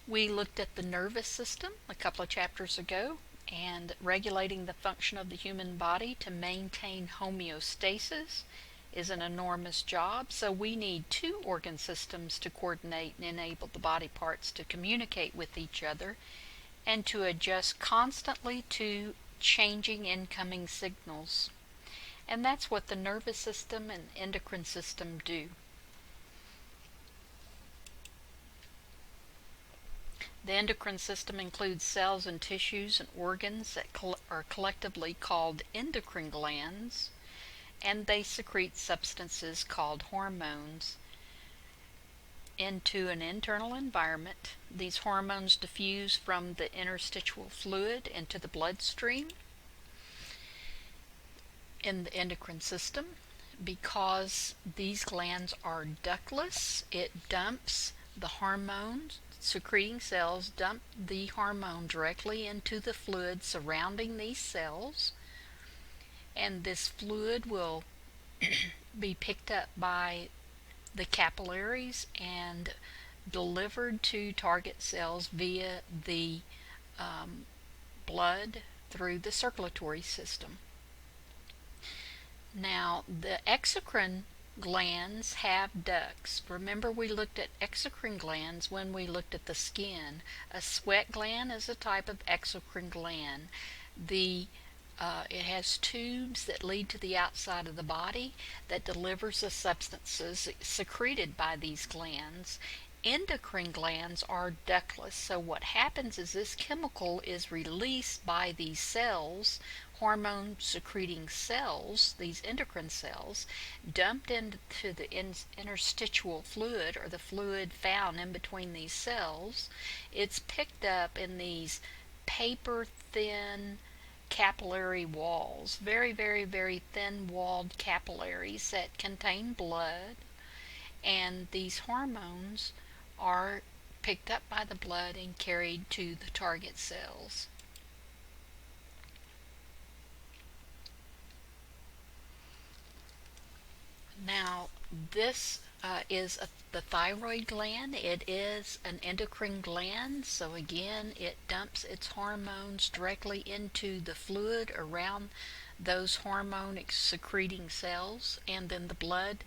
We looked at the nervous system a couple of chapters ago and regulating the function of the human body to maintain homeostasis is an enormous job, so we need two organ systems to coordinate and enable the body parts to communicate with each other and to adjust constantly to changing incoming signals. And that's what the nervous system and endocrine system do. The endocrine system includes cells and tissues and organs that are collectively called endocrine glands, and they secrete substances called hormones into an internal environment. These hormones diffuse from the interstitial fluid into the bloodstream. In the endocrine system, because these glands are ductless, it dumps the hormones. Secreting cells dump the hormone directly into the fluid surrounding these cells, and this fluid will be picked up by the capillaries and delivered to target cells via the blood through the circulatory system. Now, the exocrine glands have ducts. Remember, we looked at exocrine glands when we looked at the skin. A sweat gland is a type of exocrine gland. It has tubes that lead to the outside of the body that delivers the substances secreted by these glands. Endocrine glands are ductless, so what happens is this chemical is released by these cells, hormone secreting cells, these endocrine cells, dumped into the interstitial fluid, or the fluid found in between these cells. It's picked up in these paper thin capillary walls, very, very, very thin walled capillaries that contain blood, and these hormones are picked up by the blood and carried to the target cells. Now, this is the thyroid gland. It is an endocrine gland, so again, it dumps its hormones directly into the fluid around those hormone secreting cells, and then the blood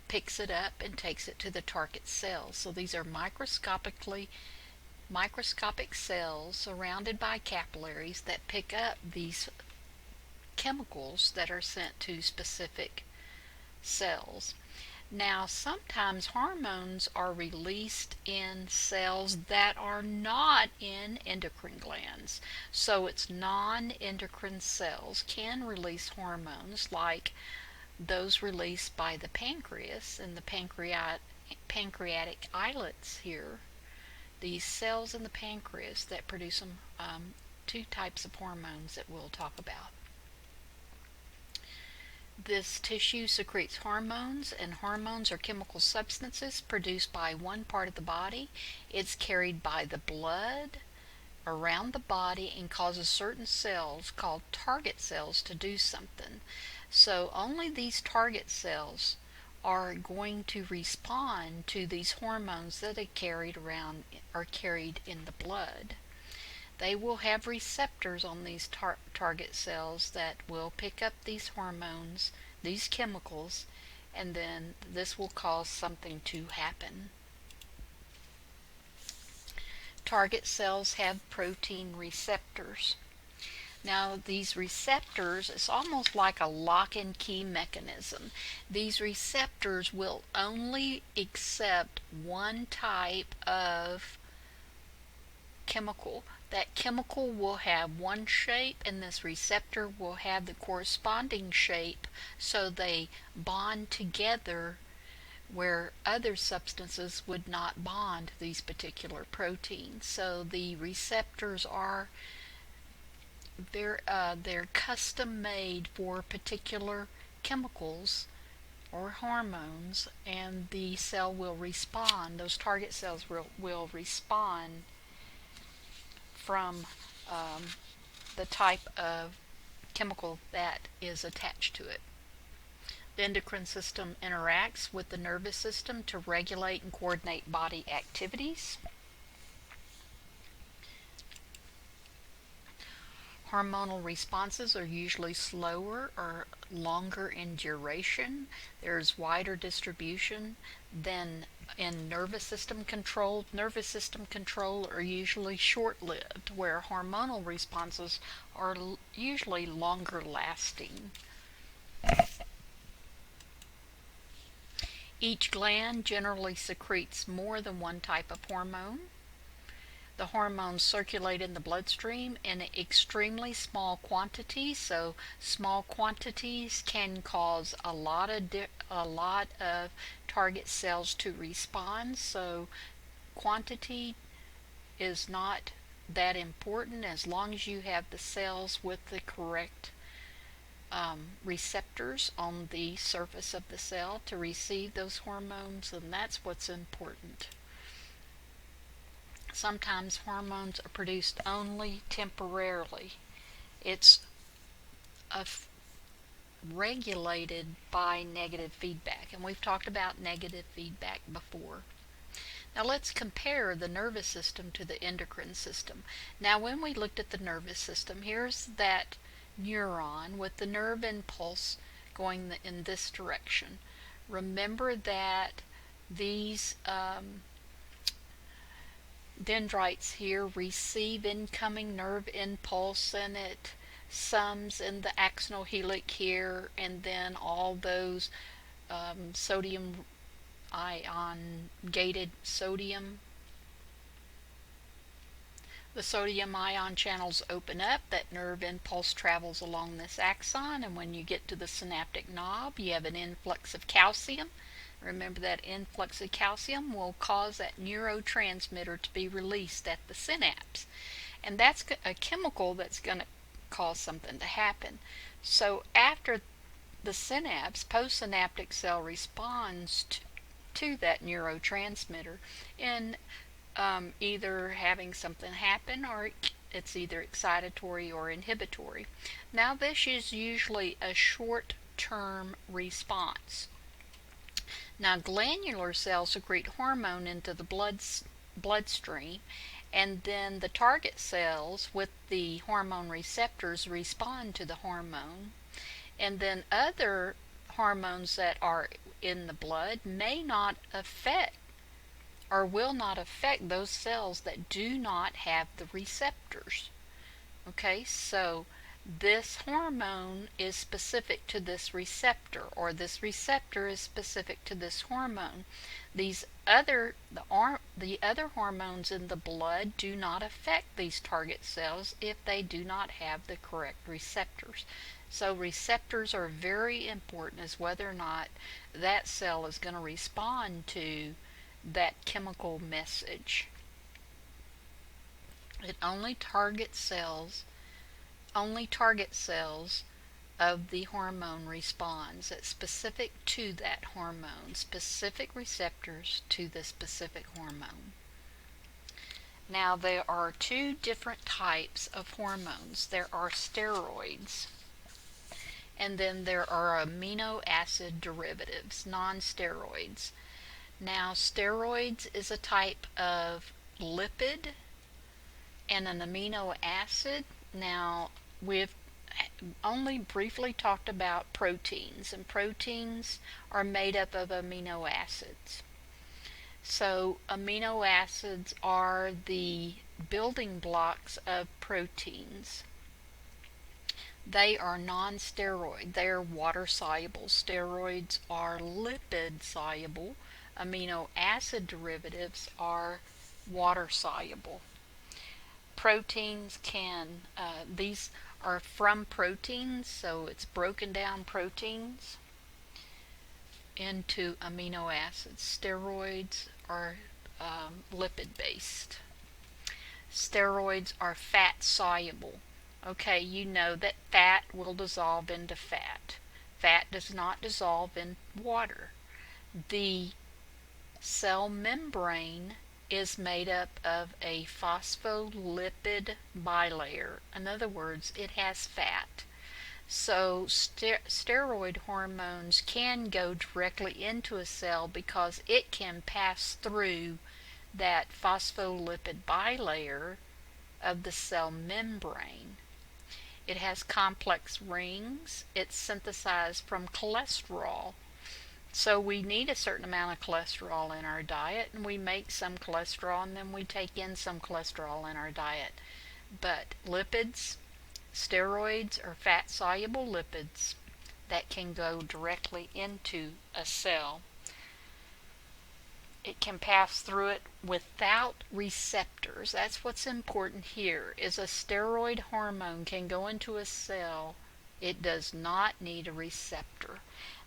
picks it up and takes it to the target cells. So these are microscopic cells surrounded by capillaries that pick up these chemicals that are sent to specific cells. Now, sometimes hormones are released in cells that are not in endocrine glands. So it's non-endocrine cells can release hormones like those released by the pancreas and the pancreatic islets here. These cells in the pancreas that produce two types of hormones that we'll talk about. This tissue secretes hormones, and hormones are chemical substances produced by one part of the body. It's carried by the blood around the body and causes certain cells called target cells to do something. So only these target cells are going to respond to these hormones that are carried in the blood. They will have receptors on these target cells that will pick up these hormones, these chemicals, and then this will cause something to happen. Target cells have protein receptors. Now, these receptors, it's almost like a lock and key mechanism. These receptors will only accept one type of chemical. That chemical will have one shape, and this receptor will have the corresponding shape, so they bond together where other substances would not bond these particular proteins. So the receptors are they're custom made for particular chemicals or hormones, and the cell will respond. Those target cells will respond from the type of chemical that is attached to it. The endocrine system interacts with the nervous system to regulate and coordinate body activities. Hormonal responses are usually slower or longer in duration. There's wider distribution than in nervous system control. Nervous system control are usually short-lived, where hormonal responses are usually longer lasting. Each gland generally secretes more than one type of hormone. The hormones circulate in the bloodstream in extremely small quantities, so small quantities can cause a lot of target cells to respond. So quantity is not that important as long as you have the cells with the correct receptors on the surface of the cell to receive those hormones, and that's what's important. Sometimes hormones are produced only temporarily. It's regulated by negative feedback, and we've talked about negative feedback before. Now let's compare the nervous system to the endocrine system. Now when we looked at the nervous system, here's that neuron with the nerve impulse going in this direction. Remember that these dendrites here receive incoming nerve impulse, and it sums in the axonal helix here, and then all those sodium ion gated sodium. The sodium ion channels open up, that nerve impulse travels along this axon, and when you get to the synaptic knob, you have an influx of calcium. Remember that influx of calcium will cause that neurotransmitter to be released at the synapse. And that's a chemical that's going to cause something to happen. So after the synapse, postsynaptic cell responds to that neurotransmitter in either having something happen, or it's either excitatory or inhibitory. Now this is usually a short-term response. Now glandular cells secrete hormone into the bloodstream, and then the target cells with the hormone receptors respond to the hormone, and then other hormones that are in the blood may not affect or will not affect those cells that do not have the receptors. Okay, so this hormone is specific to this receptor, or this receptor is specific to this hormone. The other hormones in the blood do not affect these target cells if they do not have the correct receptors. So receptors are very important as whether or not that cell is going to respond to that chemical message. It only targets cells of the hormone responds. It's specific to that hormone, specific receptors to the specific hormone. Now there are two different types of hormones. There are steroids, and then there are amino acid derivatives, non-steroids. Now steroids is a type of lipid and an amino acid. Now we've only briefly talked about proteins, and proteins are made up of amino acids. So amino acids are the building blocks of proteins. They are non-steroid. They are water soluble. Steroids are lipid soluble. Amino acid derivatives are water soluble. Proteins these are from proteins, so it's broken down proteins into amino acids. Steroids are lipid based. Steroids are fat soluble. Okay, you know that fat will dissolve into fat. Fat does not dissolve in water. The cell membrane is made up of a phospholipid bilayer. In other words, it has fat. So steroid hormones can go directly into a cell because it can pass through that phospholipid bilayer of the cell membrane. It has complex rings. It's synthesized from cholesterol. So we need a certain amount of cholesterol in our diet, and we make some cholesterol and then we take in some cholesterol in our diet. But lipids, steroids, are fat-soluble lipids that can go directly into a cell. It can pass through it without receptors. That's what's important here, is a steroid hormone can go into a cell. It does not need a receptor.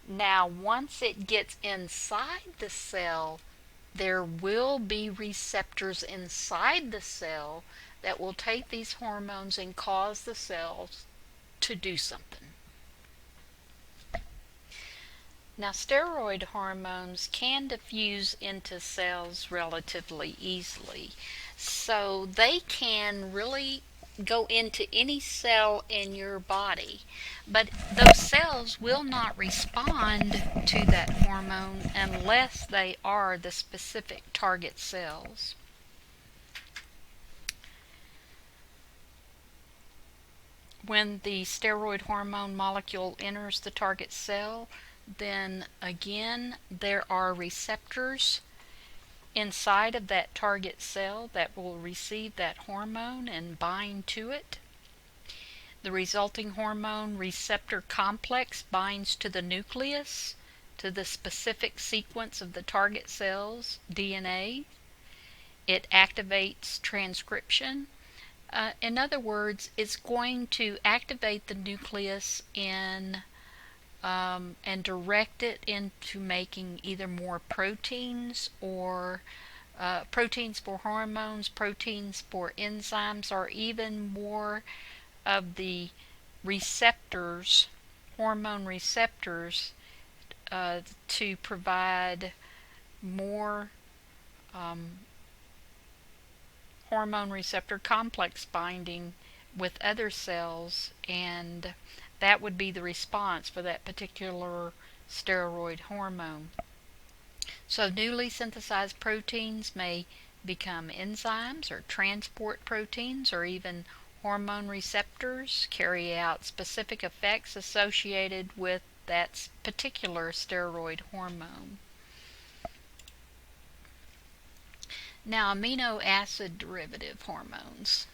Now, once it gets inside the cell, there will be receptors inside the cell that will take these hormones and cause the cells to do something. Now, steroid hormones can diffuse into cells relatively easily, so they can really go into any cell in your body, but those cells will not respond to that hormone unless they are the specific target cells. When the steroid hormone molecule enters the target cell, then again there are receptors inside of that target cell that will receive that hormone and bind to it. The resulting hormone receptor complex binds to the nucleus, to the specific sequence of the target cell's DNA. It activates transcription. In other words, it's going to activate the nucleus and direct it into making either more proteins or proteins for hormones, proteins for enzymes, or even more of the receptors, hormone receptors, to provide more hormone receptor complex binding with other cells, and that would be the response for that particular steroid hormone. So newly synthesized proteins may become enzymes or transport proteins, or even hormone receptors carry out specific effects associated with that particular steroid hormone. Now, amino acid derivative hormones.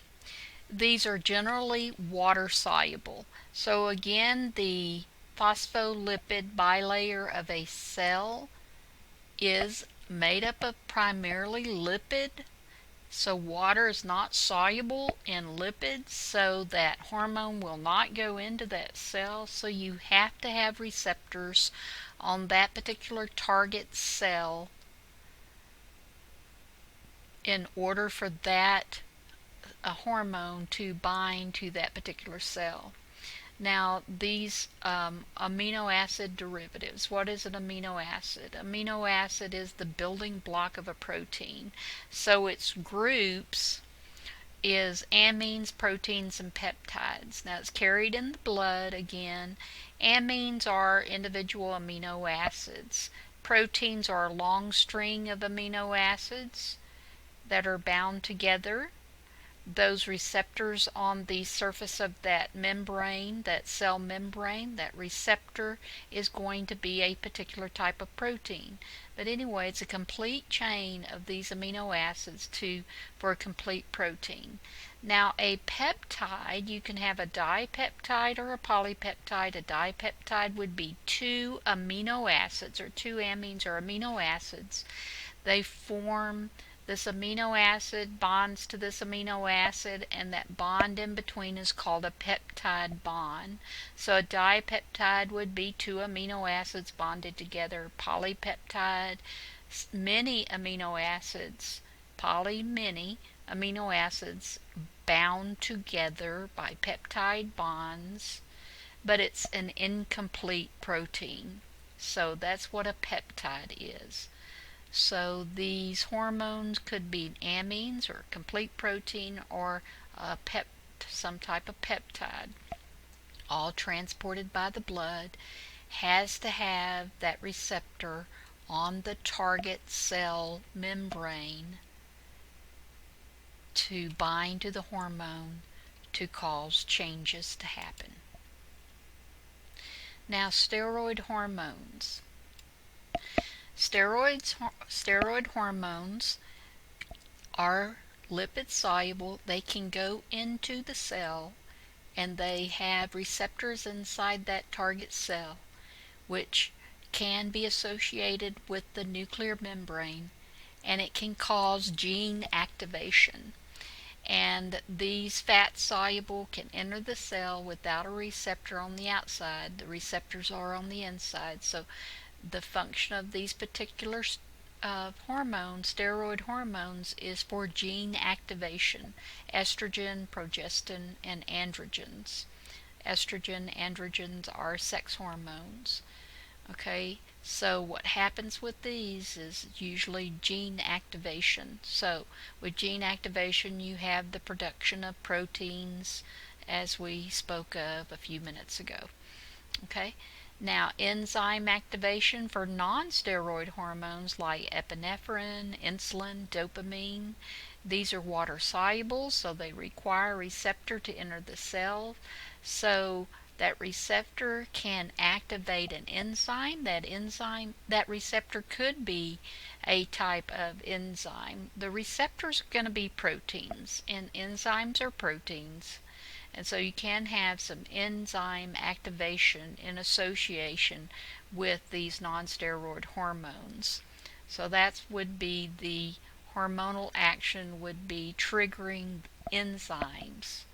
These are generally water soluble. So again, the phospholipid bilayer of a cell is made up of primarily lipid. So water is not soluble in lipids, so that hormone will not go into that cell. So you have to have receptors on that particular target cell in order for that hormone to bind to that particular cell. Now, these amino acid derivatives, what is an amino acid? Amino acid is the building block of a protein. So its groups is amines, proteins, and peptides. Now, it's carried in the blood again. Amines are individual amino acids. Proteins are a long string of amino acids that are bound together. Those receptors on the surface of that membrane, that cell membrane, that receptor is going to be a particular type of protein. But anyway, it's a complete chain of these amino acids for a complete protein. Now, a peptide, you can have a dipeptide or a polypeptide. A dipeptide would be two amino acids, or two amines or amino acids. They form this amino acid bonds to this amino acid, and that bond in between is called a peptide bond. So a dipeptide would be two amino acids bonded together. Polypeptide, many amino acids, many amino acids bound together by peptide bonds, but it's an incomplete protein. So that's what a peptide is. So these hormones could be amines or complete protein, or some type of peptide, all transported by the blood, has to have that receptor on the target cell membrane to bind to the hormone to cause changes to happen. Now, steroid hormones. Steroid hormones are lipid soluble. They can go into the cell, and they have receptors inside that target cell, which can be associated with the nuclear membrane, and it can cause gene activation. And these fat soluble can enter the cell without a receptor on the outside. The receptors are on the inside. So the function of these particular hormones, steroid hormones, is for gene activation: estrogen, progestin, and androgens. Estrogen, androgens are sex hormones. Okay, so what happens with these is usually gene activation. So with gene activation, you have the production of proteins, as we spoke of a few minutes ago. Okay, now enzyme activation for non-steroid hormones like epinephrine, insulin, dopamine. These are water soluble, so they require a receptor to enter the cell. So that receptor can activate an enzyme. That receptor could be a type of enzyme. The receptors are going to be proteins, and enzymes are proteins. And so you can have some enzyme activation in association with these non-steroid hormones. So that would be the hormonal action would be triggering enzymes.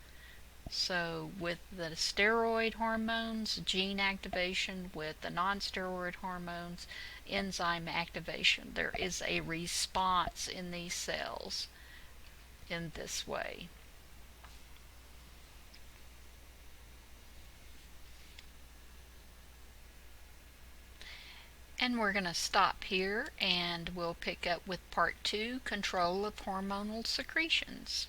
So with the steroid hormones, gene activation; with the non-steroid hormones, enzyme activation. There is a response in these cells in this way. And we're going to stop here, and we'll pick up with part 2, control of hormonal secretions.